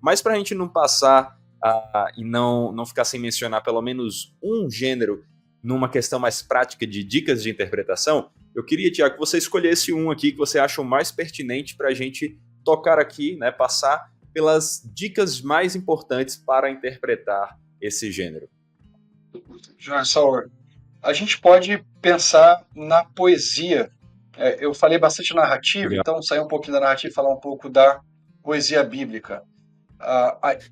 Mas para a gente não passar e não ficar sem mencionar pelo menos um gênero numa questão mais prática de dicas de interpretação, eu queria, Tiago, que você escolhesse um aqui que você acha o mais pertinente para a gente tocar aqui, né, passar pelas dicas mais importantes para interpretar esse gênero. João Sauer, a gente pode pensar na poesia. Eu falei bastante narrativa, Legal. então sair um pouquinho da narrativa e falar um pouco da poesia bíblica.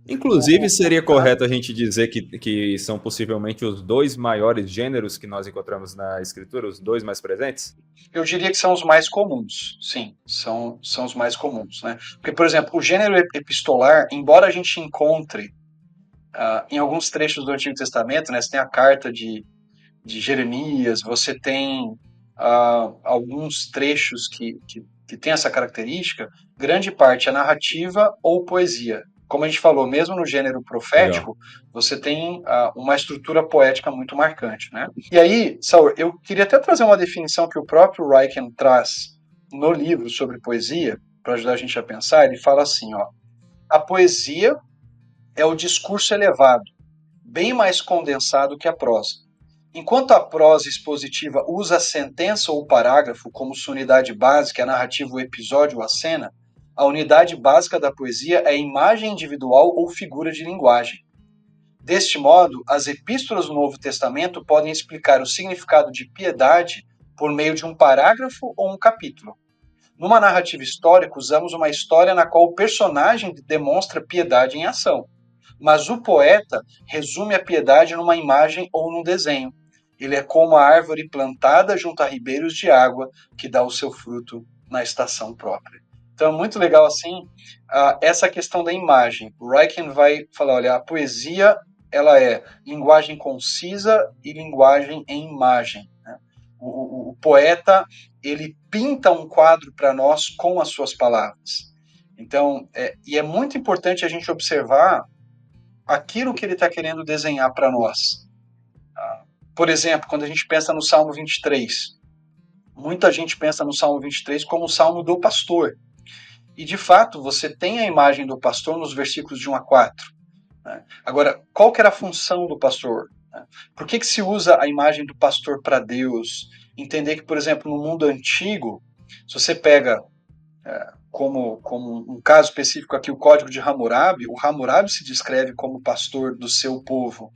Inclusive, seria correto a gente dizer que são possivelmente os dois maiores gêneros que nós encontramos na escritura, os dois mais presentes? Eu diria que são os mais comuns, sim, são os mais comuns, né? Porque, por exemplo, o gênero epistolar, embora a gente encontre em alguns trechos do Antigo Testamento, né, você tem a carta de Jeremias, você tem alguns trechos que tem essa característica, grande parte é narrativa ou poesia. Como a gente falou, mesmo no gênero Legal. profético, você tem uma estrutura poética muito marcante, né? E aí, Saul, eu queria até trazer uma definição que o próprio Ryken traz no livro sobre poesia, para ajudar a gente a pensar. Ele fala assim, ó, a poesia é o discurso elevado, bem mais condensado que a prosa. Enquanto a prosa expositiva usa a sentença ou o parágrafo como sua unidade básica, a narrativa, o episódio ou a cena, a unidade básica da poesia é a imagem individual ou figura de linguagem. Deste modo, as epístolas do Novo Testamento podem explicar o significado de piedade por meio de um parágrafo ou um capítulo. Numa narrativa histórica, usamos uma história na qual o personagem demonstra piedade em ação, mas o poeta resume a piedade numa imagem ou num desenho. Ele é como a árvore plantada junto a ribeiros de água, que dá o seu fruto na estação própria. Então é muito legal assim essa questão da imagem. O Ryken vai falar, olha, a poesia ela é linguagem concisa e linguagem em imagem. Né? O poeta ele pinta um quadro para nós com as suas palavras. Então, e é muito importante a gente observar aquilo que ele está querendo desenhar para nós. Por exemplo, quando a gente pensa no Salmo 23, muita gente pensa no Salmo 23 como o Salmo do pastor. E, de fato, você tem a imagem do pastor nos versículos de 1 a 4. Né? Agora, qual que era a função do pastor? Por que se usa a imagem do pastor para Deus? Entender que, por exemplo, no mundo antigo, se você pega como um caso específico aqui o Código de Hammurabi, o Hammurabi se descreve como pastor do seu povo.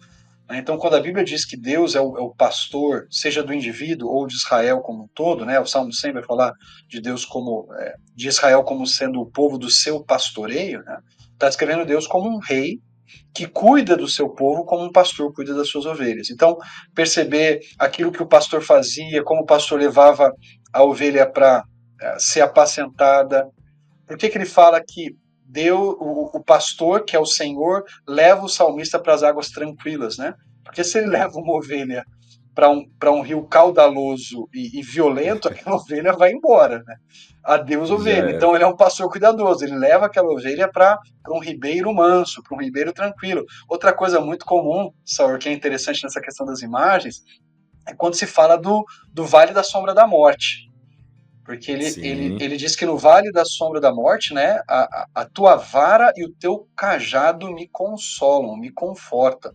Então, quando a Bíblia diz que Deus é o pastor, seja do indivíduo ou de Israel como um todo, né? O Salmo 100 vai falar de Deus como de Israel como sendo o povo do seu pastoreio, né? Está descrevendo Deus como um rei que cuida do seu povo como um pastor cuida das suas ovelhas. Então, perceber aquilo que o pastor fazia, como o pastor levava a ovelha para ser apacentada. Por que ele fala que Deus, o pastor, que é o Senhor, leva o salmista para as águas tranquilas, né? Porque se ele leva uma ovelha para um rio caudaloso e violento, aquela ovelha vai embora, né? Adeus Já ovelha. era. Então ele é um pastor cuidadoso, ele leva aquela ovelha para um ribeiro manso, para um ribeiro tranquilo. Outra coisa muito comum, Saur, que é interessante nessa questão das imagens, é quando se fala do Vale da Sombra da Morte. Porque Sim. ele diz que no vale da sombra da morte, né, a tua vara e o teu cajado me consolam, me confortam.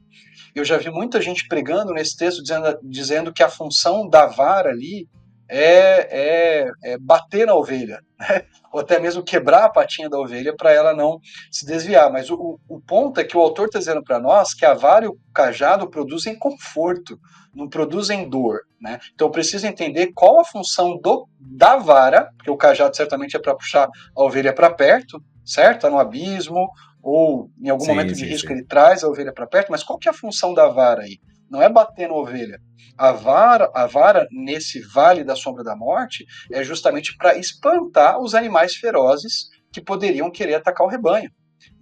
Eu já vi muita gente pregando nesse texto dizendo que a função da vara ali é bater na ovelha, né? Ou até mesmo quebrar a patinha da ovelha para ela não se desviar. Mas o ponto é que o autor está dizendo para nós que a vara e o cajado produzem conforto, não produzem dor. Né? Então eu preciso entender qual a função da vara, porque o cajado certamente é para puxar a ovelha para perto, certo? Está no abismo, ou em algum Sim, momento de sim, risco sim. ele traz a ovelha para perto, mas qual que é a função da vara aí? Não é bater na ovelha. A vara nesse vale da sombra da morte é justamente para espantar os animais ferozes que poderiam querer atacar o rebanho.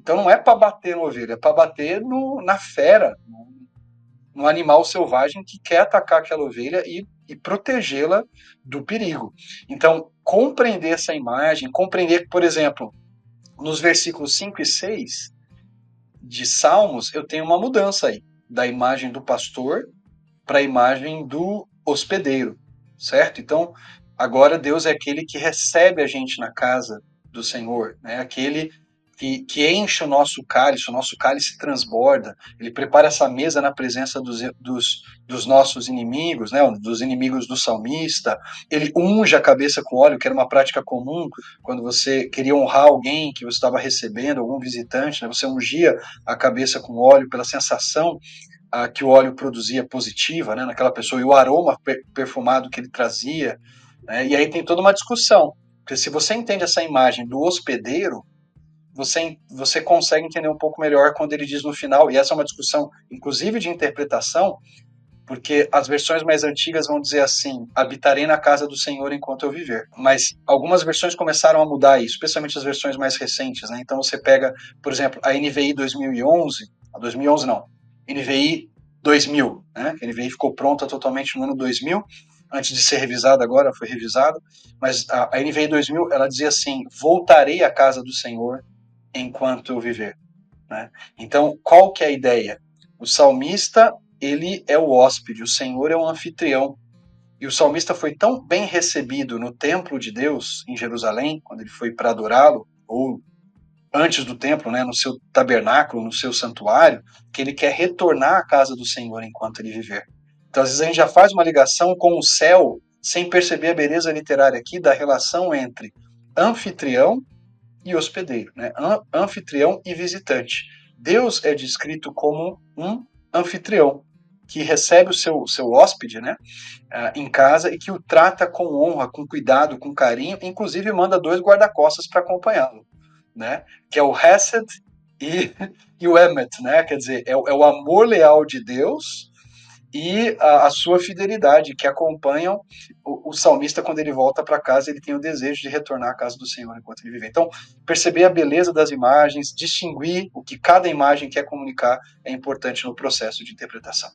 Então não é para bater na ovelha, é para bater na fera, no animal selvagem que quer atacar aquela ovelha e protegê-la do perigo. Então, compreender essa imagem, compreender que, por exemplo, nos versículos 5 e 6 de Salmos, eu tenho uma mudança aí, da imagem do pastor para a imagem do hospedeiro, certo? Então, agora Deus é aquele que recebe a gente na casa do Senhor, né? Aquele que enche o nosso cálice transborda, ele prepara essa mesa na presença dos nossos inimigos, né, dos inimigos do salmista, ele unge a cabeça com óleo, que era uma prática comum, quando você queria honrar alguém que você estava recebendo, algum visitante, né, você ungia a cabeça com óleo pela sensação que o óleo produzia positiva, né, naquela pessoa, e o aroma perfumado que ele trazia, né, e aí tem toda uma discussão, porque se você entende essa imagem do hospedeiro, você consegue entender um pouco melhor quando ele diz no final, e essa é uma discussão, inclusive de interpretação, porque as versões mais antigas vão dizer assim: habitarei na casa do Senhor enquanto eu viver. Mas algumas versões começaram a mudar isso, especialmente as versões mais recentes, né? Então você pega, por exemplo, a NVI 2011, a 2011 não, NVI 2000, né? A NVI ficou pronta totalmente no ano 2000, antes de ser revisada agora, foi revisada, mas a NVI 2000, ela dizia assim: voltarei à casa do Senhor enquanto eu viver, né? Então, qual que é a ideia? O salmista, ele é o hóspede, o Senhor é o anfitrião. E o salmista foi tão bem recebido no templo de Deus, em Jerusalém, quando ele foi para adorá-lo, ou antes do templo, né, no seu tabernáculo, no seu santuário, que ele quer retornar à casa do Senhor enquanto ele viver. Então, às vezes a gente já faz uma ligação com o céu, sem perceber a beleza literária aqui da relação entre anfitrião e hospedeiro, né? Anfitrião e visitante. Deus é descrito como um anfitrião que recebe o seu hóspede, né, em casa, e que o trata com honra, com cuidado, com carinho, inclusive manda 2 guarda-costas para acompanhá-lo, né, que é o Hesed e o Emet, né, quer dizer, é o amor leal de Deus e a sua fidelidade, que acompanham o salmista quando ele volta para casa, ele tem o desejo de retornar à casa do Senhor enquanto ele vive. Então, perceber a beleza das imagens, distinguir o que cada imagem quer comunicar é importante no processo de interpretação.